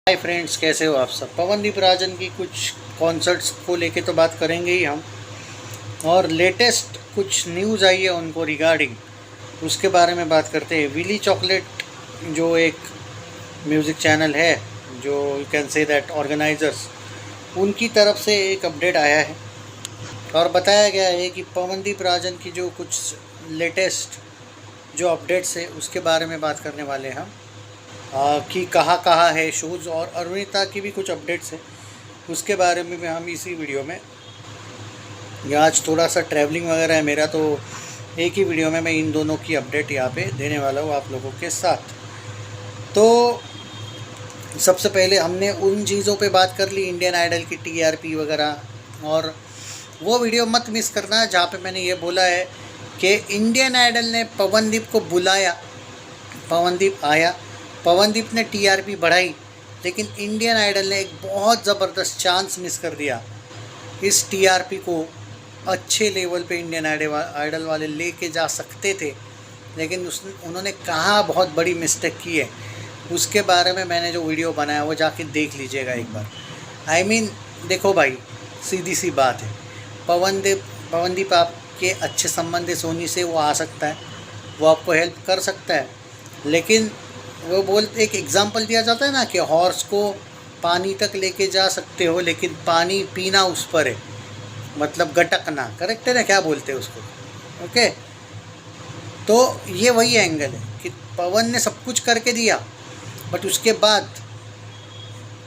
Hi friends, कैसे हो आप सब। पवनदीप राजन की कुछ कॉन्सर्ट्स को लेके तो बात करेंगे ही हम, और लेटेस्ट कुछ न्यूज़ आई है उनको रिगार्डिंग, उसके बारे में बात करते हैं। विली चॉकलेट जो एक म्यूज़िक चैनल है, जो you can say that organizers, उनकी तरफ से एक अपडेट आया है और बताया गया है कि पवनदीप राजन की जो कुछ लेटेस्ट जो अपडेट्स है उसके बारे में बात करने वाले हैं हम। कि कहाँ है शोज़, और अरुणिता की भी कुछ अपडेट्स है, उसके बारे में भी हम इसी वीडियो में। या आज थोड़ा सा ट्रैवलिंग वगैरह है मेरा, तो एक ही वीडियो में मैं इन दोनों की अपडेट यहाँ पे देने वाला हूँ आप लोगों के साथ। तो सबसे पहले हमने उन चीज़ों पे बात कर ली, इंडियन आइडल की टीआरपी वगैरह, और वो वीडियो मत मिस करना जहाँ पे मैंने ये बोला है कि इंडियन आइडल ने पवनदीप को बुलाया, पवनदीप आया, पवनदीप ने टीआरपी बढ़ाई, लेकिन इंडियन आइडल ने एक बहुत ज़बरदस्त चांस मिस कर दिया। इस टीआरपी को अच्छे लेवल पे इंडियन आइडल वाले लेके जा सकते थे, लेकिन उन्होंने कहाँ बहुत बड़ी मिस्टेक की है, उसके बारे में मैंने जो वीडियो बनाया वो जाके देख लीजिएगा एक बार। देखो भाई, सीधी सी बात है, पवनदीप आपके अच्छे संबंध है सोनी से, वो आ सकता है, वो आपको हेल्प कर सकता है, लेकिन वो बोलते एक एग्ज़ाम्पल दिया जाता है ना कि हॉर्स को पानी तक लेके जा सकते हो, लेकिन पानी पीना उस पर है, मतलब गटकना, करेक्ट है ना, क्या बोलते हैं उसको। ओके, तो ये वही एंगल है कि पवन ने सब कुछ करके दिया, बट उसके बाद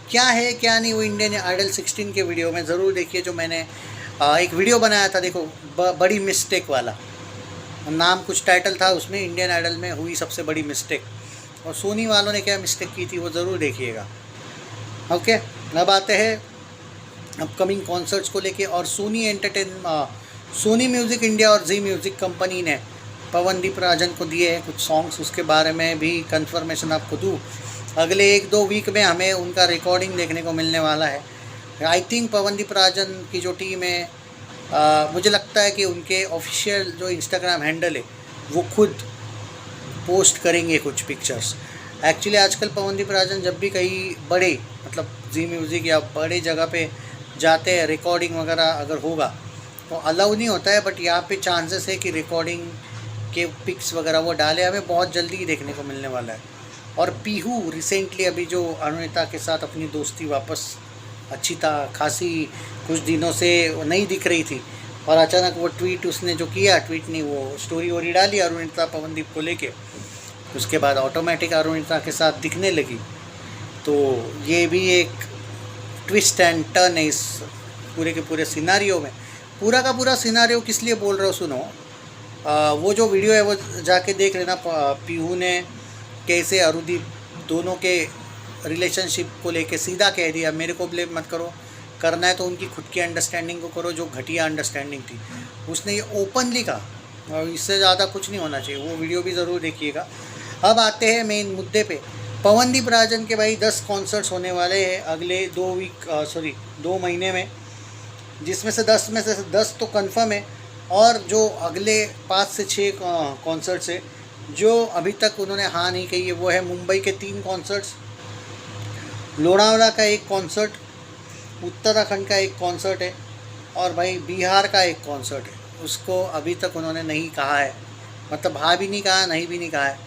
क्या है क्या नहीं, वो इंडियन आइडल 16 के वीडियो में ज़रूर देखिए, जो मैंने एक वीडियो बनाया था, देखो बड़ी मिस्टेक वाला नाम कुछ टाइटल था उसमें, इंडियन आइडल में हुई सबसे बड़ी मिस्टेक, और सोनी वालों ने क्या मिस्टेक की थी वो ज़रूर देखिएगा। ओके, अब आते हैं अपकमिंग कॉन्सर्ट्स को लेके। और सोनी म्यूज़िक इंडिया और जी म्यूज़िक कंपनी ने पवनदीप राजन को दिए हैं कुछ सॉन्ग्स, उसके बारे में भी कंफर्मेशन आपको दूँ। अगले 1-2 वीक में हमें उनका रिकॉर्डिंग देखने को मिलने वाला है। आई थिंक पवनदीप राजन की जो टीम है, मुझे लगता है कि उनके ऑफिशियल जो इंस्टाग्राम हैंडल है वो खुद पोस्ट करेंगे कुछ पिक्चर्स। एक्चुअली आजकल पवनदीप राजन जब भी कहीं बड़े, मतलब जी म्यूज़िक या बड़े जगह पे जाते हैं, रिकॉर्डिंग वगैरह अगर होगा तो अलाउ नहीं होता है, बट यहाँ पे चांसेस है कि रिकॉर्डिंग के पिक्स वगैरह वो डाले, हमें बहुत जल्दी ही देखने को मिलने वाला है। और पीहू रिसेंटली अभी जो अरुणिता के साथ अपनी दोस्ती वापस अच्छी खासी कुछ दिनों से नहीं दिख रही थी, और अचानक वो ट्वीट उसने जो किया, ट्वीट नहीं वो स्टोरी वोरी डाली अरुणिता पवनदीप को लेके, उसके बाद ऑटोमेटिक अरुणिता के साथ दिखने लगी। तो ये भी एक ट्विस्ट एंड टर्न है इस पूरे के पूरे सिनारियो में। पूरा का पूरा सिनारियो किस लिए बोल रहा हूँ सुनो, वो जो वीडियो है वो जाके देख लेना। पीहू ने कैसे अरुदीप दोनों के रिलेशनशिप को लेके सीधा कह दिया, मेरे को ब्लेम मत करो, करना है तो उनकी खुद की अंडरस्टैंडिंग को करो, जो घटिया अंडरस्टैंडिंग थी उसने ये ओपनली कहा, और इससे ज़्यादा कुछ नहीं होना चाहिए। वो वीडियो भी ज़रूर देखिएगा। अब आते हैं मेन मुद्दे पे। पवनदीप राजन के भाई 10 कॉन्सर्ट्स होने वाले हैं अगले 2 महीने में, जिसमें से 10 में से 10 तो कन्फर्म है, और जो अगले 5 से 6 कॉन्सर्ट्स है जो अभी तक उन्होंने हाँ नहीं कही है, वो है मुंबई के 3 कॉन्सर्ट्स, लोनावला का 1 कॉन्सर्ट, उत्तराखंड का 1 कॉन्सर्ट है, और भाई बिहार का 1 कॉन्सर्ट है। उसको अभी तक उन्होंने नहीं कहा है, मतलब हाँ भी नहीं कहा, नहीं भी नहीं कहा है,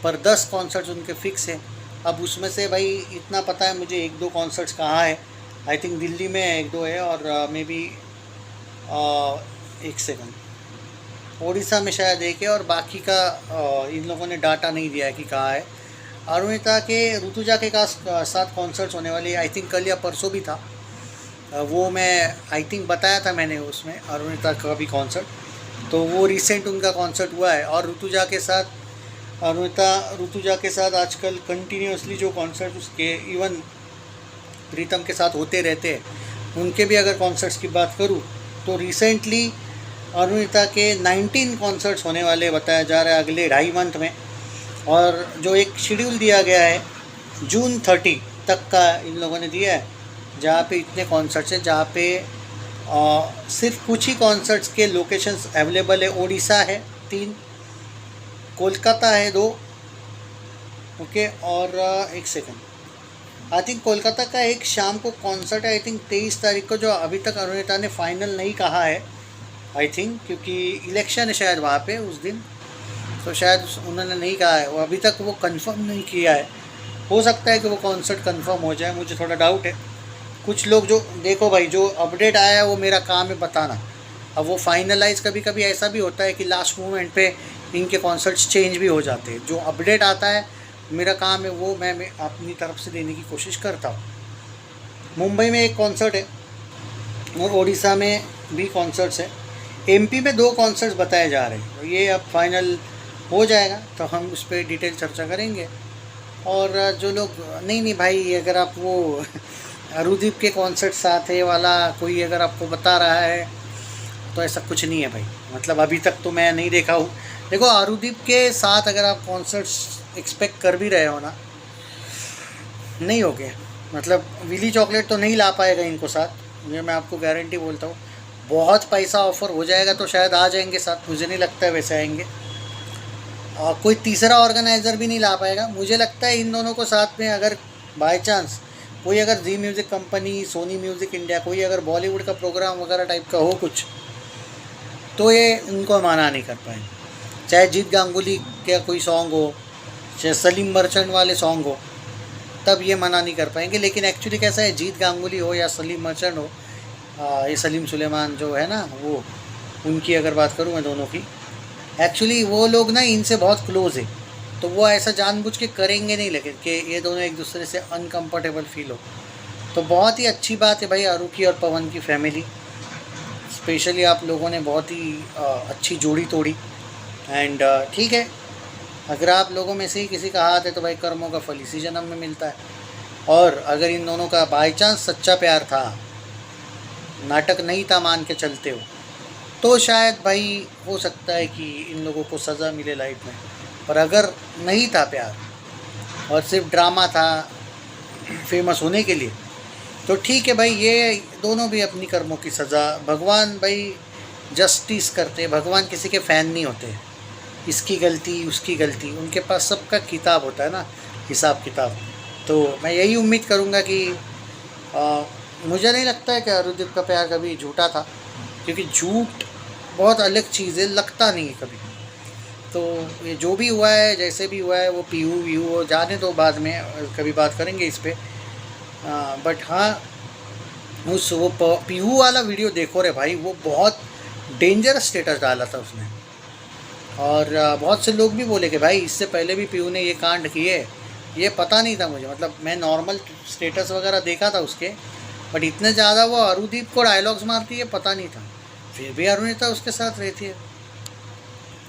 पर 10 कॉन्सर्ट्स उनके फिक्स है। अब उसमें से भाई इतना पता है मुझे 1-2 कॉन्सर्ट्स कहाँ है, आई थिंक दिल्ली में 1-2 है, और मे बी 1 सेकंड उड़ीसा में शायद 1 है, और बाकी का इन लोगों ने डाटा नहीं दिया है कि कहाँ है। अरुणिता के ऋतुजा के साथ कॉन्सर्ट्स होने वाली, आई थिंक कल या परसों भी था, वो मैं आई थिंक बताया था मैंने उसमें, अरुणिता का भी कॉन्सर्ट, तो वो रिसेंट उनका कॉन्सर्ट हुआ है। और ऋतुजा के साथ आजकल कंटिन्यूसली जो कॉन्सर्ट उसके इवन प्रीतम के साथ होते रहते हैं, उनके भी अगर कॉन्सर्ट्स की बात करूँ तो रिसेंटली अरुणिता के 19 कॉन्सर्ट्स होने वाले बताया जा रहा है अगले 2.5 मंथ में, और जो एक शेड्यूल दिया गया है जून 30 तक का इन लोगों ने दिया है, जहाँ पे इतने कॉन्सर्ट्स हैं, जहाँ पे सिर्फ कुछ ही कॉन्सर्ट्स के लोकेशंस अवेलेबल है। ओडिशा है 3, कोलकाता है 2, ओके, और एक सेकंड, आई थिंक कोलकाता का एक शाम को कॉन्सर्ट है, आई थिंक 23 तारीख को, जो अभी तक अरुणिता ने फाइनल नहीं कहा है आई थिंक, क्योंकि इलेक्शन है शायद वहाँ पे उस दिन, तो शायद उन्होंने नहीं कहा है, वो अभी तक वो कंफर्म नहीं किया है। हो सकता है कि वो कॉन्सर्ट कंफर्म हो जाए, मुझे थोड़ा डाउट है। कुछ लोग जो देखो भाई, जो अपडेट आया है वो मेरा काम है बताना। अब वो फाइनलाइज, कभी कभी ऐसा भी होता है कि लास्ट मोमेंट पे इनके कॉन्सर्ट्स चेंज भी हो जाते हैं। जो अपडेट आता है मेरा काम है वो मैं अपनी तरफ से देने की कोशिश करता हूँ। मुंबई में एक कॉन्सर्ट है और उड़ीसा में भी कॉन्सर्ट्स है। एमपी में 2 कॉन्सर्ट्स बताए जा रहे हैं, तो ये अब फाइनल हो जाएगा तो हम उस पर डिटेल चर्चा करेंगे। और जो लोग नहीं भाई, अगर आप वो अरुदीप के कॉन्सर्ट साथ है वाला कोई अगर आपको बता रहा है तो ऐसा कुछ नहीं है भाई, मतलब अभी तक तो मैं नहीं देखा हूँ। देखो अरुदीप के साथ अगर आप कॉन्सर्ट्स एक्सपेक्ट कर भी रहे हो ना, नहीं हो गया, मतलब विली चॉकलेट तो नहीं ला पाएगा इनको साथ, ये मैं आपको गारंटी बोलता हूँ। बहुत पैसा ऑफर हो जाएगा तो शायद आ जाएंगे साथ, मुझे नहीं लगता है वैसे आएंगे। और कोई तीसरा ऑर्गेनाइज़र भी नहीं ला पाएगा। मुझे लगता है इन दोनों को साथ में अगर बाय चांस कोई अगर Zee music company, Sony music India, कोई अगर बॉलीवुड का प्रोग्राम वगैरह टाइप का हो कुछ, तो ये इनको माना नहीं कर पाएंगे। चाहे जीत गांगुली का कोई सॉन्ग हो, चाहे सलीम मर्चेंट वाले सॉन्ग हो, तब ये मना नहीं कर पाएंगे। लेकिन एक्चुअली कैसा है, जीत गांगुली हो या सलीम मर्चेंट हो, ये सलीम सुलेमान जो है ना, वो उनकी अगर बात करूँ मैं दोनों की, एक्चुअली वो लोग ना इनसे बहुत क्लोज़ है, तो वो ऐसा जानबूझ के करेंगे नहीं, लेकिन कि ये दोनों एक दूसरे से अनकंफर्टेबल फील हो। तो बहुत ही अच्छी बात है भाई, आरू की और पवन की फैमिली, स्पेशली आप लोगों ने बहुत ही अच्छी जोड़ी तोड़ी। एंड ठीक है, अगर आप लोगों में से ही किसी का हाथ है तो भाई कर्मों का फल इसी जन्म में मिलता है। और अगर इन दोनों का बाई चांस सच्चा प्यार था, नाटक नहीं था मान के चलते हो, तो शायद भाई हो सकता है कि इन लोगों को सज़ा मिले लाइफ में। पर अगर नहीं था प्यार और सिर्फ ड्रामा था फेमस होने के लिए, तो ठीक है भाई, ये दोनों भी अपनी कर्मों की सज़ा, भगवान भाई जस्टिस करते, भगवान किसी के फ़ैन नहीं होते, इसकी गलती उसकी गलती, उनके पास सबका किताब होता है ना, हिसाब किताब। तो मैं यही उम्मीद करूँगा कि मुझे नहीं लगता है कि अरुदीप का प्यार कभी झूठा था, क्योंकि झूठ बहुत अलग चीज़ है, लगता नहीं है कभी। तो ये जो भी हुआ है, जैसे भी हुआ है, वो पीयू वीयू जाने दो, बाद में कभी बात करेंगे इस पर। बट हाँ, उस वो पीयू वाला वीडियो देखो रे भाई, वो बहुत डेंजरस स्टेटस डाला था उसने। और बहुत से लोग भी बोले कि भाई इससे पहले भी पीयू ने ये कांड किए, ये पता नहीं था मुझे, मतलब मैं नॉर्मल स्टेटस वगैरह देखा था उसके, बट इतने ज़्यादा वो अरुदीप को डायलॉग्स मारती है पता नहीं था। फिर भी अरुणिता उसके साथ रहती है।